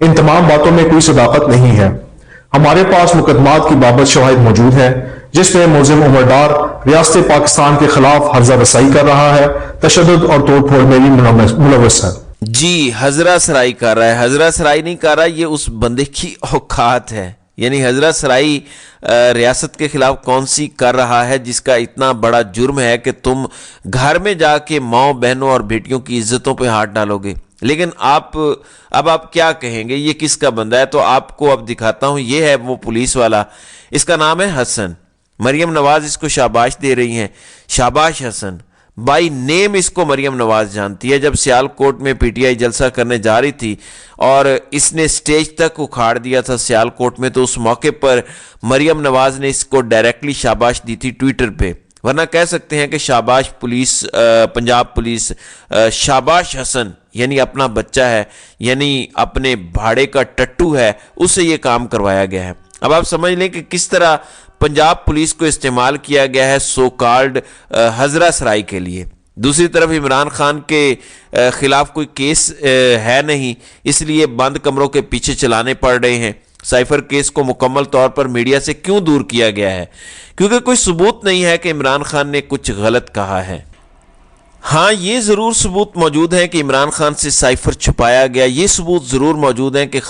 ان تمام باتوں میں کوئی صداقت نہیں ہے۔ ہمارے پاس مقدمات کی بابت شواہد موجود ہیں جس میں ملزم عمر ڈار ریاست پاکستان کے خلاف حرزہ رسائی کر رہا ہے، تشدد اور توڑ پھوڑ میں بھی ملوث ہے۔ جی، حضرہ سرائی کر رہا ہے، حضرہ سرائی نہیں کر رہا، یہ اس بندے کی اوقات ہے۔ یعنی حضرہ سرائی ریاست کے خلاف کون سی کر رہا ہے جس کا اتنا بڑا جرم ہے کہ تم گھر میں جا کے ماؤں بہنوں اور بیٹیوں کی عزتوں پہ ہاتھ ڈالو گے؟ لیکن اب آپ کیا کہیں گے؟ یہ کس کا بندہ ہے؟ تو آپ کو اب دکھاتا ہوں، یہ ہے وہ پولیس والا، اس کا نام ہے حسن۔ مریم نواز اس کو شاباش دے رہی ہیں، شاباش حسن، بائی نیم اس کو مریم نواز جانتی ہے۔ جب سیال کوٹ میں پی ٹی آئی جلسہ کرنے جا رہی تھی اور اس نے سٹیج تک اکھاڑ دیا تھا سیال کوٹ میں، تو اس موقع پر مریم نواز نے اس کو ڈائریکٹلی شاباش دی تھی ٹویٹر پہ، ورنہ کہہ سکتے ہیں کہ شاباش پولیس، پنجاب پولیس، شاباش حسن، یعنی اپنا بچہ ہے، یعنی اپنے بھاڑے کا ٹٹو ہے، اس سے یہ کام کروایا گیا ہے۔ اب آپ سمجھ لیں کہ کس طرح پنجاب پولیس کو استعمال کیا گیا ہے سو کالڈ حضرہ سرائی کے لیے۔ دوسری طرف عمران خان کے خلاف کوئی کیس ہے نہیں، اس لیے بند کمروں کے پیچھے چلانے پڑ رہے ہیں۔ سائفر کیس کو مکمل طور پر میڈیا سے کیوں دور کیا گیا ہے؟ کیونکہ کوئی ثبوت نہیں ہے کہ عمران خان نے کچھ غلط کہا ہے۔ ہاں، یہ ضرور ثبوت موجود ہے کہ عمران خان سے سائفر چھپایا گیا، یہ ثبوت ضرور موجود ہے کہ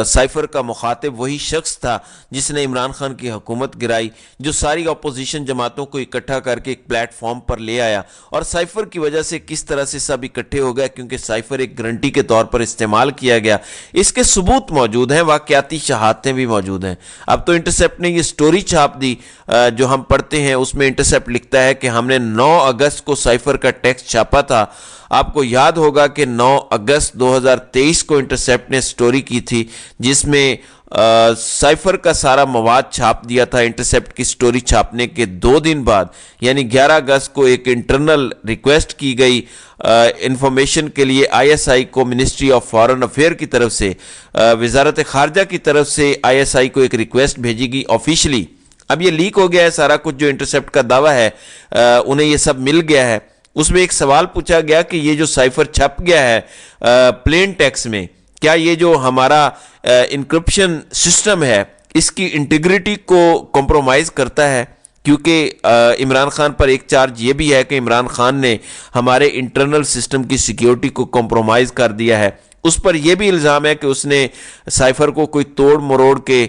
سائفر کا مخاطب وہی شخص تھا جس نے عمران خان کی حکومت گرائی، جو ساری اپوزیشن جماعتوں کو اکٹھا کر کے ایک پلیٹ فارم پر لے آیا، اور سائفر کی وجہ سے کس طرح سے سب اکٹھے ہو گئے، کیونکہ سائفر ایک گارنٹی کے طور پر استعمال کیا گیا۔ اس کے ثبوت موجود ہیں، واقعاتی شہادتیں بھی موجود ہیں۔ اب تو انٹرسیپٹ نے یہ سٹوری چھاپ دی جو ہم پڑھتے ہیں، اس میں انٹرسیپٹ لکھتا ہے کہ ہم نے 9 اگست کو سائفر کا ٹیکسٹ چھاپا تھا۔ آپ کو یاد ہوگا کہ 9 اگست 2023 کو انٹرسیپٹ نے سٹوری کی تھی جس میں سائفر کا سارا مواد چھاپ دیا تھا۔ انٹرسیپٹ کی سٹوری چھاپنے کے 2 دن بعد یعنی 11 اگست کو ایک انٹرنل ریکویسٹ کی گئی انفارمیشن کے لیے آئی ایس آئی کو، منسٹری آف فارن افیئر کی طرف سے، وزارت خارجہ کی طرف سے آئی ایس آئی کو ایک ریکویسٹ بھیجی گئی آفیشلی۔ اب یہ لیک ہو گیا ہے سارا کچھ، جو انٹرسیپٹ کا دعویٰ ہے انہیں یہ سب مل گیا ہے۔ اس میں ایک سوال پوچھا گیا کہ یہ جو سائفر چھپ گیا ہے پلین ٹیکسٹ میں، کیا یہ جو ہمارا انکرپشن سسٹم ہے اس کی انٹیگریٹی کو کمپرومائز کرتا ہے؟ کیونکہ عمران خان پر ایک چارج یہ بھی ہے کہ عمران خان نے ہمارے انٹرنل سسٹم کی سیکیورٹی کو کمپرومائز کر دیا ہے۔ اس پر یہ بھی الزام ہے کہ اس نے سائفر کو کوئی توڑ مروڑ کے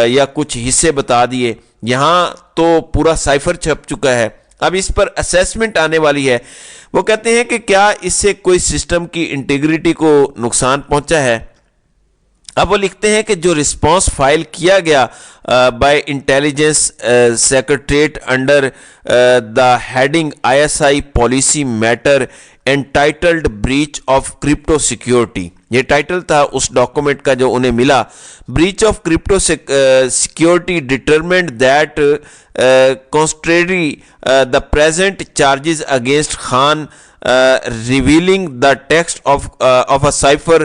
یا کچھ حصے بتا دیے۔ یہاں تو پورا سائفر چھپ چکا ہے، اب اس پر اسیسمنٹ آنے والی ہے۔ وہ کہتے ہیں کہ کیا اس سے کوئی سسٹم کی انٹیگریٹی کو نقصان پہنچا ہے؟ اب وہ لکھتے ہیں کہ جو رسپانس فائل کیا گیا by intelligence secretariat under the heading I S I policy matter entitled breach of crypto security, یہ ٹائٹل تھا اس ڈاکومنٹ کا جو انہیں ملا۔ Breach of crypto security determined that considering the present charges against Khan revealing the text of a cipher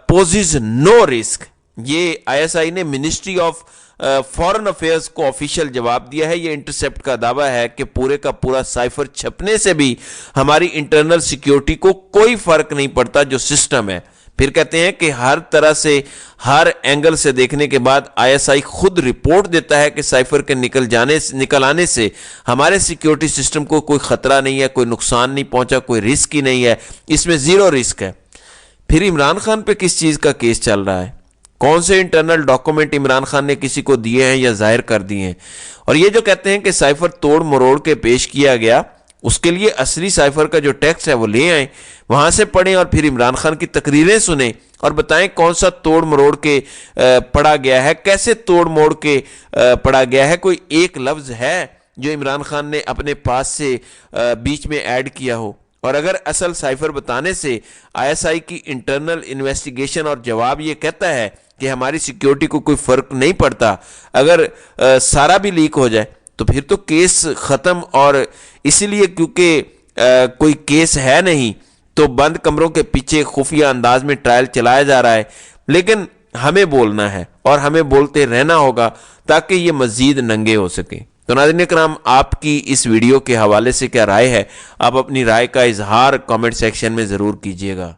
poses no risk۔ یہ آئی S آئی نے ministry of foreign affairs کو آفیشیل جواب دیا ہے۔ یہ انٹرسیپٹ کا دعویٰ ہے کہ پورے کا پورا سائفر چھپنے سے بھی ہماری انٹرنل سیکیورٹی کو کوئی فرق نہیں پڑتا جو سسٹم ہے۔ پھر کہتے ہیں کہ ہر طرح سے، ہر اینگل سے دیکھنے کے بعد آئی ایس آئی خود رپورٹ دیتا ہے کہ سائفر کے نکل آنے سے ہمارے سیکیورٹی سسٹم کو کوئی خطرہ نہیں ہے، کوئی نقصان نہیں پہنچا، کوئی رسک ہی نہیں ہے، اس میں 0 رسک ہے۔ پھر عمران خان پہ کس چیز کا کیس چل رہا ہے؟ کون سے انٹرنل ڈاکومنٹ عمران خان نے کسی کو دیے ہیں یا ظاہر کر دیے ہیں؟ اور یہ جو کہتے ہیں کہ سائفر توڑ مروڑ کے پیش کیا گیا، اس کے لیے اصلی سائفر کا جو ٹیکسٹ ہے وہ لے آئیں، وہاں سے پڑھیں اور پھر عمران خان کی تقریریں سنیں اور بتائیں کون سا توڑ مروڑ کے پڑھا گیا ہے، کیسے توڑ موڑ کے پڑھا گیا ہے۔ کوئی ایک لفظ ہے جو عمران خان نے اپنے پاس سے بیچ میں ایڈ کیا ہو؟ اور اگر اصل سائفر بتانے سے آئی ایس آئی کی انٹرنل انویسٹیگیشن اور جواب یہ کہتا ہے کہ ہماری سیکیورٹی کو کوئی فرق نہیں پڑتا، اگر سارا بھی لیک ہو جائے تو پھر تو کیس ختم، اور اسی لیے کیونکہ کوئی کیس ہے نہیں تو بند کمروں کے پیچھے خفیہ انداز میں ٹرائل چلایا جا رہا ہے۔ لیکن ہمیں بولنا ہے اور ہمیں بولتے رہنا ہوگا تاکہ یہ مزید ننگے ہو سکیں۔ تو ناظرین کرام، آپ کی اس ویڈیو کے حوالے سے کیا رائے ہے؟ آپ اپنی رائے کا اظہار کامنٹ سیکشن میں ضرور کیجیے گا۔